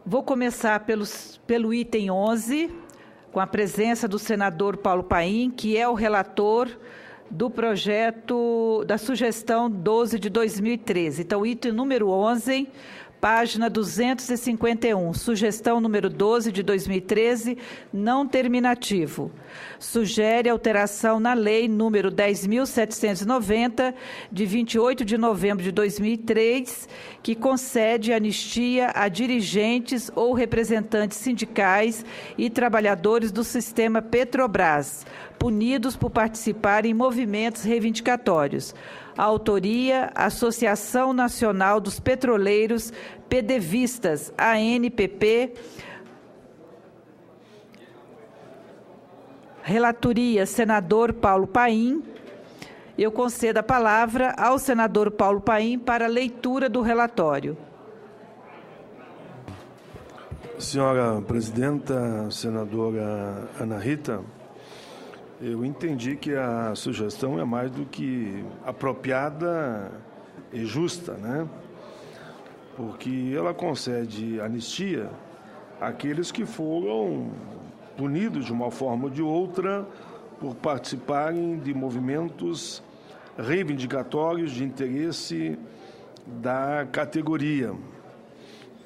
Vou começar pelo item 11, com a presença do senador Paulo Paim, que é o relator do projeto da sugestão 12 de 2013. Então, item número 11, página 251, sugestão número 12 de 2013, não terminativo. Sugere alteração na lei número 10.790, de 28 de novembro de 2003, que concede anistia a dirigentes ou representantes sindicais e trabalhadores do sistema Petrobras, punidos por participar em movimentos reivindicatórios. A autoria, Associação Nacional dos Petroleiros Pedevistas, ANPP. Relatoria, senador Paulo Paim. Eu concedo a palavra ao senador Paulo Paim para a leitura do relatório. Senhora presidenta, senadora Ana Rita, eu entendi que a sugestão é mais do que apropriada e justa, né? Porque ela concede anistia àqueles que foram punidos de uma forma ou de outra por participarem de movimentos reivindicatórios de interesse da categoria.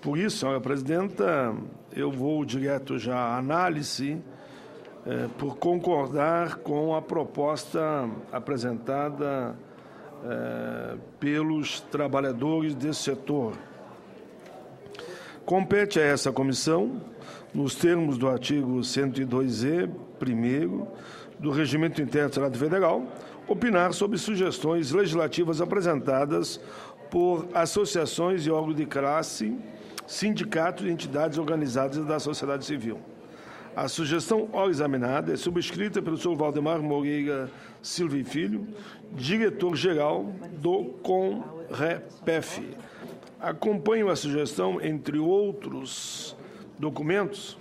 Por isso, senhora presidenta, eu vou direto já à análise, por concordar com a proposta apresentada pelos trabalhadores desse setor. Compete a essa comissão, nos termos do artigo 102e, primeiro, do Regimento Interno do Senado Federal, opinar sobre sugestões legislativas apresentadas por associações e órgãos de classe, sindicatos e entidades organizadas da sociedade civil. A sugestão ora examinada é subscrita pelo senhor Valdemar Moreira Silva e Filho, diretor-geral do CONREPEF. Acompanho a sugestão, entre outros documentos,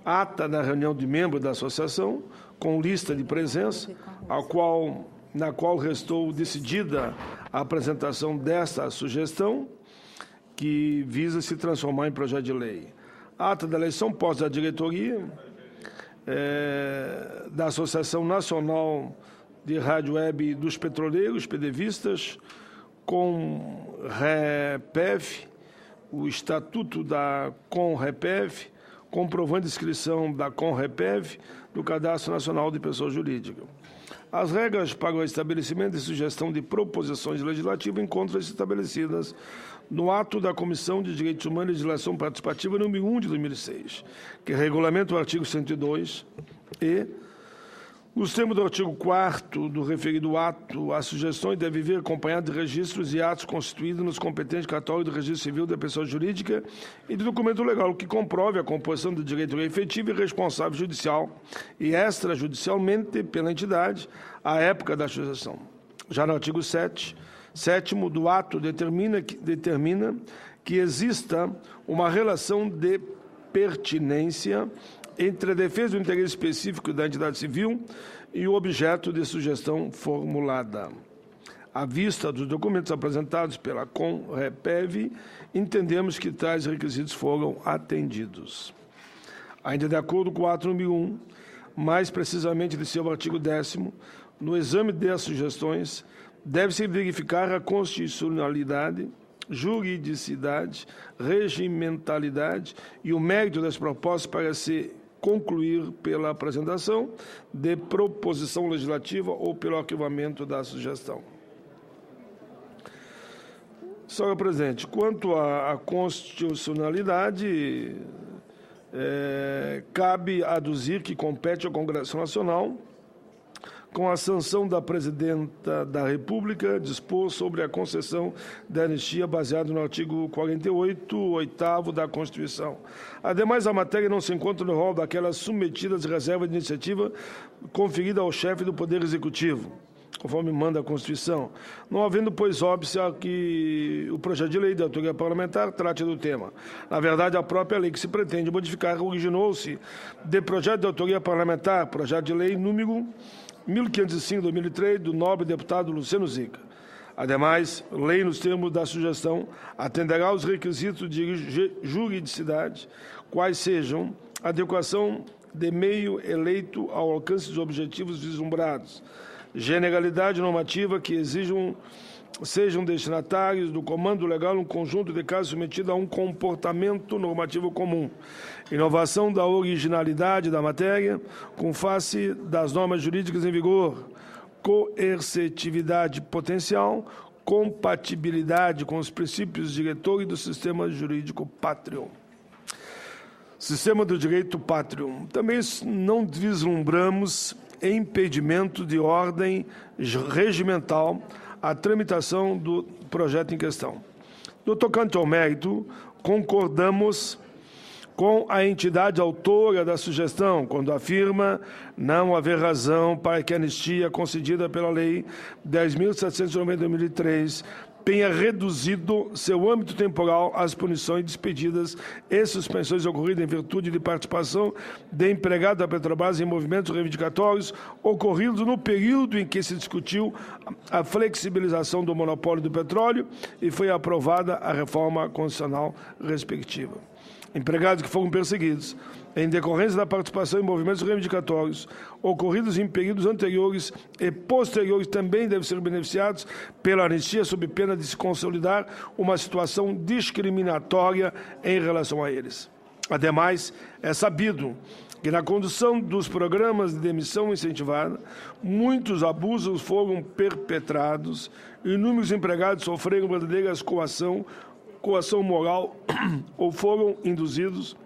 ata da reunião de membros da associação, com lista de presença, na qual restou decidida a apresentação desta sugestão, que visa se transformar em projeto de lei. Ata da eleição posta da diretoria da Associação Nacional de Rádio Web dos Petroleiros Pedevistas, com REPEV, o Estatuto da CONREPEV, comprovando a inscrição da CONREPEV no Cadastro Nacional de Pessoa Jurídica. As regras para o estabelecimento e sugestão de proposições legislativas encontram-se estabelecidas no ato da Comissão de Direitos Humanos e Legislação Participativa número 1 de 2006, que regulamenta o artigo 102 e, nos termos do artigo 4º do referido ato, as sugestões devem vir acompanhadas de registros e atos constituídos nos competentes cartórios do Registro Civil da Pessoa Jurídica e de documento legal que comprove a composição da diretoria efetiva e responsável judicial e extrajudicialmente pela entidade à época da sugestão. Já no artigo 7º do ato determina que exista uma relação de pertinência entre a defesa do interesse específico da entidade civil e o objeto de sugestão formulada. À vista dos documentos apresentados pela CONREPEV, entendemos que tais requisitos foram atendidos. Ainda de acordo com o ato número 1, mais precisamente de seu artigo 10º, no exame das sugestões, deve-se verificar a constitucionalidade, juridicidade, regimentalidade e o mérito das propostas para se concluir pela apresentação de proposição legislativa ou pelo arquivamento da sugestão. Senhora presidente, quanto à constitucionalidade, cabe aduzir que compete ao Congresso Nacional, com a sanção da Presidenta da República, dispor sobre a concessão da anistia baseado no artigo 48, 8º da Constituição. Ademais, a matéria não se encontra no rol daquelas submetidas à reserva de iniciativa conferida ao chefe do Poder Executivo, conforme manda a Constituição, não havendo, pois, óbice que o projeto de lei de autoria parlamentar trate do tema. Na verdade, a própria lei que se pretende modificar originou-se de projeto de autoria parlamentar, projeto de lei número 1505/2003, do nobre deputado Luciano Zica. Ademais, lei nos termos da sugestão atenderá aos requisitos de juridicidade, quais sejam adequação de meio eleito ao alcance dos objetivos vislumbrados, generalidade normativa que sejam destinatários do comando legal um conjunto de casos submetidos a um comportamento normativo comum, inovação da originalidade da matéria com face das normas jurídicas em vigor, coercitividade potencial, compatibilidade com os princípios diretores do sistema jurídico pátrio. Sistema do direito pátrio. Também não vislumbramos impedimento de ordem regimental à tramitação do projeto em questão. No tocante ao mérito, concordamos com a entidade autora da sugestão, quando afirma não haver razão para que a anistia concedida pela Lei 10.790/2003 tenha reduzido seu âmbito temporal às punições, despedidas e suspensões ocorridas em virtude de participação de empregado da Petrobras em movimentos reivindicatórios ocorridos no período em que se discutiu a flexibilização do monopólio do petróleo e foi aprovada a reforma constitucional respectiva. Empregados que foram perseguidos em decorrência da participação em movimentos reivindicatórios ocorridos em períodos anteriores e posteriores também devem ser beneficiados pela anistia sob pena de se consolidar uma situação discriminatória em relação a eles. Ademais, é sabido que na condução dos programas de demissão incentivada, muitos abusos foram perpetrados, inúmeros empregados sofreram verdadeiras coação moral ou foram induzidos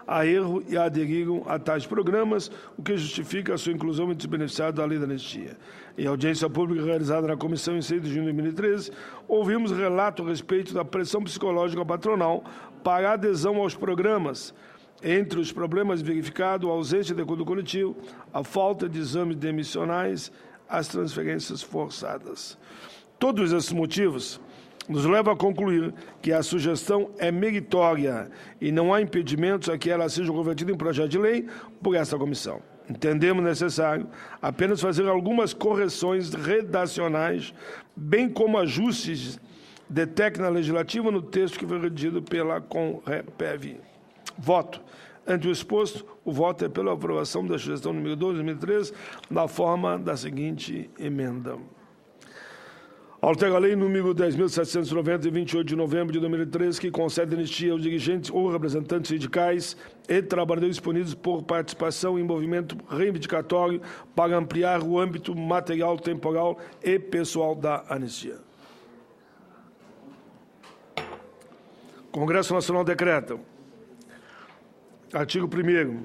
a erro e aderiram a tais programas, o que justifica a sua inclusão entre os beneficiados da lei da anistia. Em audiência pública realizada na comissão em 6 de junho de 2013, ouvimos relato a respeito da pressão psicológica patronal para a adesão aos programas. Entre os problemas verificados, a ausência de acordo coletivo, a falta de exames demissionais, as transferências forçadas. Todos esses motivos nos leva a concluir que a sugestão é meritória e não há impedimentos a que ela seja convertida em projeto de lei por esta comissão. Entendemos necessário apenas fazer algumas correções redacionais, bem como ajustes de técnica legislativa no texto que foi redigido pela CONREPEV. Voto. Ante o exposto, o voto é pela aprovação da sugestão número 12 de 2013, na forma da seguinte emenda. Altera a lei número 10.790, de 28 de novembro de 2013, que concede anistia aos dirigentes ou representantes sindicais e trabalhadores punidos por participação em movimento reivindicatório para ampliar o âmbito material, temporal e pessoal da anistia. Congresso Nacional decreta. Artigo 1º.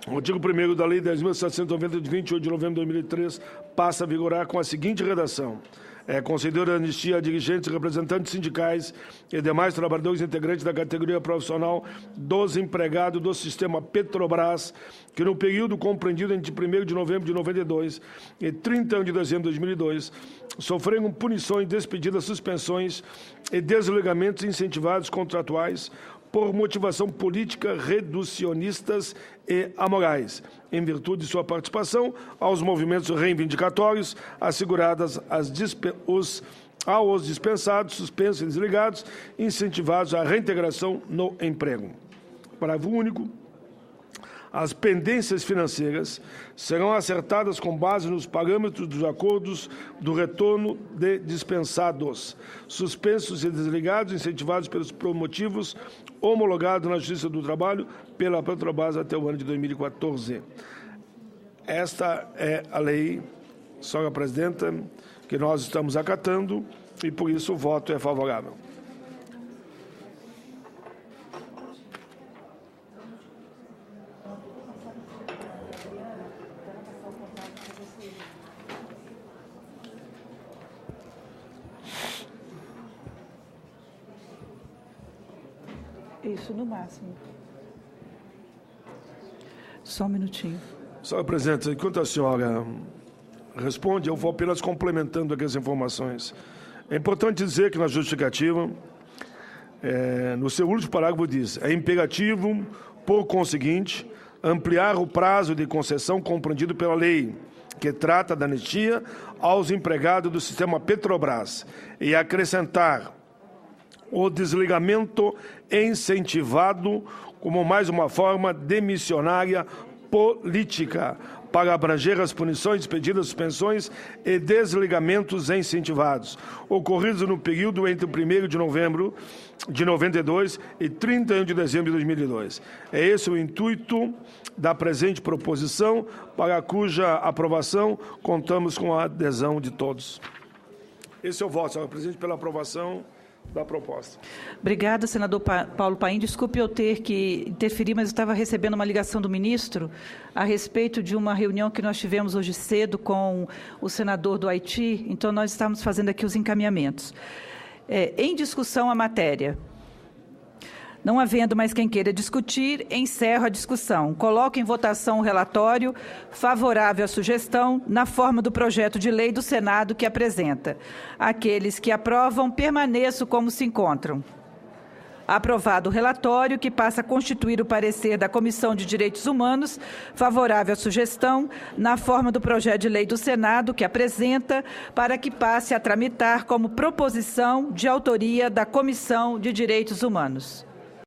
O artigo 1º da Lei 10.790, de 28 de novembro de 2003, passa a vigorar com a seguinte redação. É concedida anistia a dirigentes, representantes sindicais e demais trabalhadores integrantes da categoria profissional dos empregados do sistema Petrobras, que no período compreendido entre 1º de novembro de 92 e 31 de dezembro de 2002, sofreram punições, despedidas, suspensões e desligamentos incentivados contratuais por motivação política, reducionistas e amorais, em virtude de sua participação aos movimentos reivindicatórios, asseguradas aos dispensados, suspensos e desligados, incentivados à reintegração no emprego. Parágrafo único. As pendências financeiras serão acertadas com base nos parâmetros dos acordos do retorno de dispensados, suspensos e desligados, incentivados pelos motivos homologados na Justiça do Trabalho pela Petrobras até o ano de 2014. Esta é a lei, senhora presidenta, que nós estamos acatando e, por isso, o voto é favorável. Isso, no máximo. Só um minutinho. Senhora presidente, enquanto a senhora responde, eu vou apenas complementando aqui as informações. É importante dizer que na justificativa, no seu último parágrafo diz, é imperativo, por conseguinte, ampliar o prazo de concessão compreendido pela lei, que trata da anistia aos empregados do sistema Petrobras, e acrescentar o desligamento incentivado como mais uma forma demissionária política para abranger as punições, despedidas, suspensões e desligamentos incentivados, ocorridos no período entre 1º de novembro de 92 e 31 de dezembro de 2002. É esse o intuito da presente proposição, para cuja aprovação contamos com a adesão de todos. Esse é o voto, senhor presidente, pela aprovação da proposta. Obrigada, senador Paulo Paim. Desculpe eu ter que interferir, mas eu estava recebendo uma ligação do ministro a respeito de uma reunião que nós tivemos hoje cedo com o senador do Haiti, então nós estamos fazendo aqui os encaminhamentos. Em discussão a matéria. Não havendo mais quem queira discutir, encerro a discussão. Coloco em votação o relatório favorável à sugestão na forma do projeto de lei do Senado que apresenta. Aqueles que aprovam, permaneçam como se encontram. Aprovado o relatório, que passa a constituir o parecer da Comissão de Direitos Humanos, favorável à sugestão, na forma do projeto de lei do Senado, que apresenta, para que passe a tramitar como proposição de autoria da Comissão de Direitos Humanos.